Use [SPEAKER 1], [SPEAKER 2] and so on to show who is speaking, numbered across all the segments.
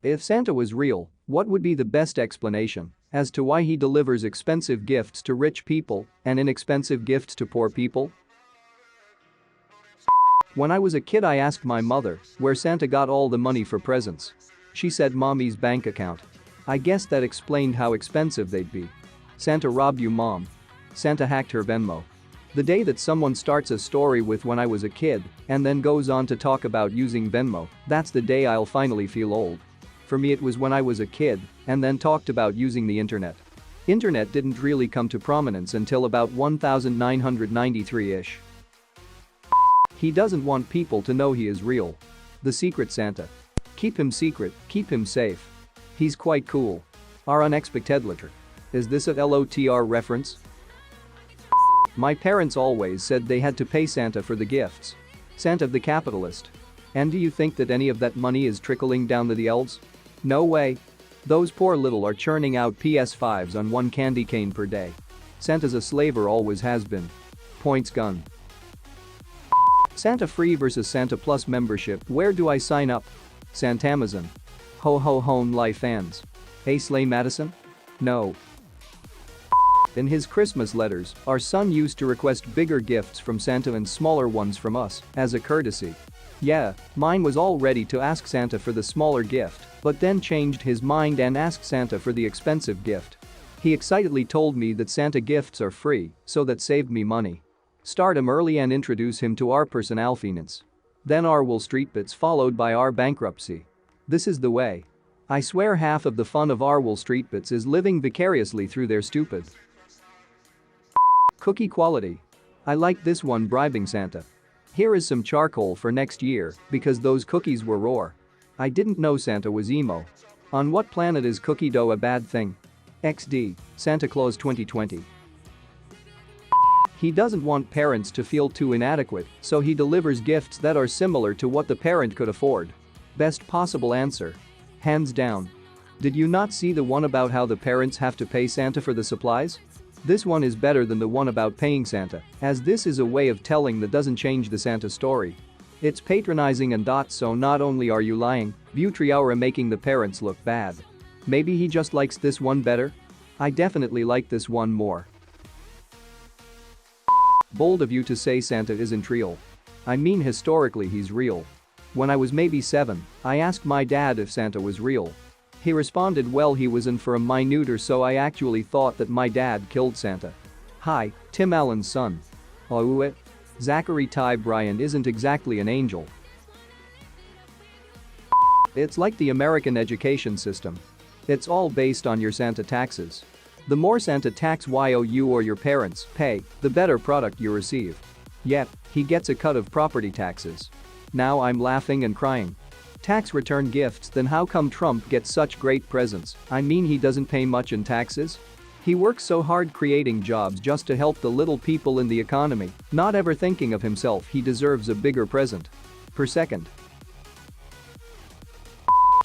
[SPEAKER 1] If Santa was real, what would be the best explanation as to why he delivers expensive gifts to rich people and inexpensive gifts to poor people? When I was a kid, I asked my mother where Santa got all the money for presents. She said mommy's bank account. I guess that explained how expensive they'd be. Santa robbed you, mom. Santa hacked her Venmo. The day that someone starts a story with "when I was a kid" and then goes on to talk about using Venmo, that's the day I'll finally feel old. For me, it was when I was a kid and then talked about using the internet. Internet didn't really come to prominence until about 1993-ish. He doesn't want people to know he is real. The Secret Santa. Keep him secret, keep him safe. He's quite cool. Our unexpected letter. Is this a LOTR reference? My parents always said they had to pay Santa for the gifts. Santa the capitalist. And do you think that any of that money is trickling down to the elves? No way. Those poor little are churning out PS5s on one candy cane per day. Santa's a slaver, always has been. Points gun. Santa Free versus Santa Plus membership. Where do I sign up? Santamazon. Ho ho hone life fans. Hey Slay Madison? No. In his Christmas letters, our son used to request bigger gifts from Santa and smaller ones from us, as a courtesy. Yeah, mine was all ready to ask Santa for the smaller gift, but then changed his mind and asked Santa for the expensive gift. He excitedly told me that Santa gifts are free, so that saved me money. Start him early and introduce him to our personal finance. Then our Wall Street bits followed by our bankruptcy. This is the way. I swear half of the fun of our Wall Street bits is living vicariously through their stupid. Cookie quality. I like this one, bribing Santa. Here is some charcoal for next year because those cookies were raw. I didn't know Santa was emo. On what planet is cookie dough a bad thing? XD, Santa Claus 2020. He doesn't want parents to feel too inadequate, so he delivers gifts that are similar to what the parent could afford. Best possible answer. Hands down. Did you not see the one about how the parents have to pay Santa for the supplies? This one is better than the one about paying Santa, as this is a way of telling that doesn't change the Santa story. It's patronizing and so not only are you lying, but you're making the parents look bad. Maybe he just likes this one better? I definitely like this one more. Bold of you to say Santa isn't real. I mean, historically he's real. When I was maybe 7, I asked my dad if Santa was real. He responded well he wasn't for a minute or so. I actually thought that my dad killed Santa. Hi, Tim Allen's son. Oh it? Zachary Ty Bryan isn't exactly an angel. It's like the American education system. It's all based on your Santa taxes. The more Santa tax you or your parents pay, the better product you receive. Yet, he gets a cut of property taxes. Now I'm laughing and crying. Tax return gifts. Then how come Trump gets such great presents? I mean, he doesn't pay much in taxes. He works so hard creating jobs just to help the little people in the economy, not ever thinking of himself. He deserves a bigger present. Per second.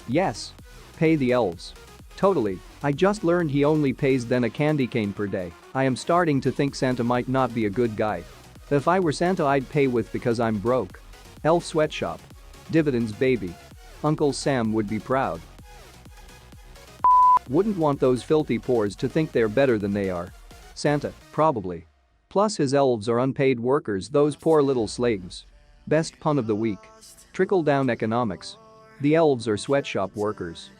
[SPEAKER 1] Yes. Pay the elves. Totally. I just learned he only pays then a candy cane per day. I am starting to think Santa might not be a good guy. If I were Santa, I'd pay with because I'm broke. Elf sweatshop. Dividends, baby. Uncle Sam would be proud. Wouldn't want those filthy poors to think they're better than they are. Santa, probably. Plus his elves are unpaid workers, those poor little slaves. Best pun of the week. Trickle-down economics. The elves are sweatshop workers.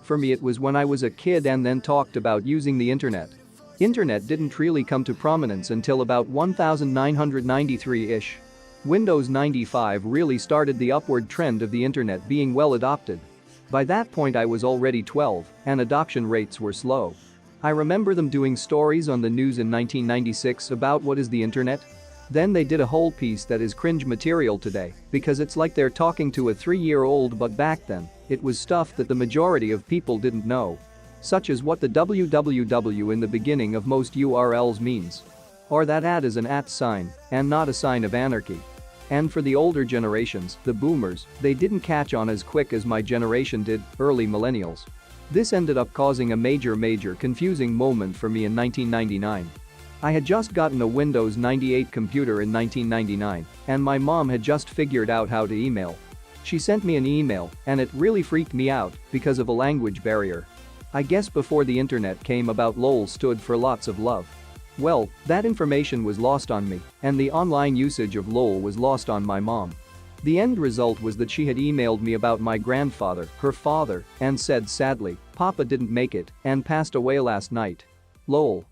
[SPEAKER 1] For me, it was when I was a kid and then talked about using the internet. Internet didn't really come to prominence until about 1993-ish. Windows 95 really started the upward trend of the internet being well adopted. By that point I was already 12 and adoption rates were slow. I remember them doing stories on the news in 1996 about what is the internet. Then they did a whole piece that is cringe material today because it's like they're talking to a 3-year-old, but back then, it was stuff that the majority of people didn't know. Such as what the www in the beginning of most URLs means. Or that ad is an @ sign and not a sign of anarchy. And for the older generations, the boomers, they didn't catch on as quick as my generation did, early millennials. This ended up causing a major confusing moment for me in 1999. I had just gotten a Windows 98 computer in 1999, and my mom had just figured out how to email. She sent me an email and it really freaked me out because of a language barrier. I guess before the internet came about LOL stood for lots of love. Well, that information was lost on me and the online usage of LOL was lost on my mom. The end result was that she had emailed me about my grandfather, her father, and said sadly, "Papa didn't make it and passed away last night." LOL.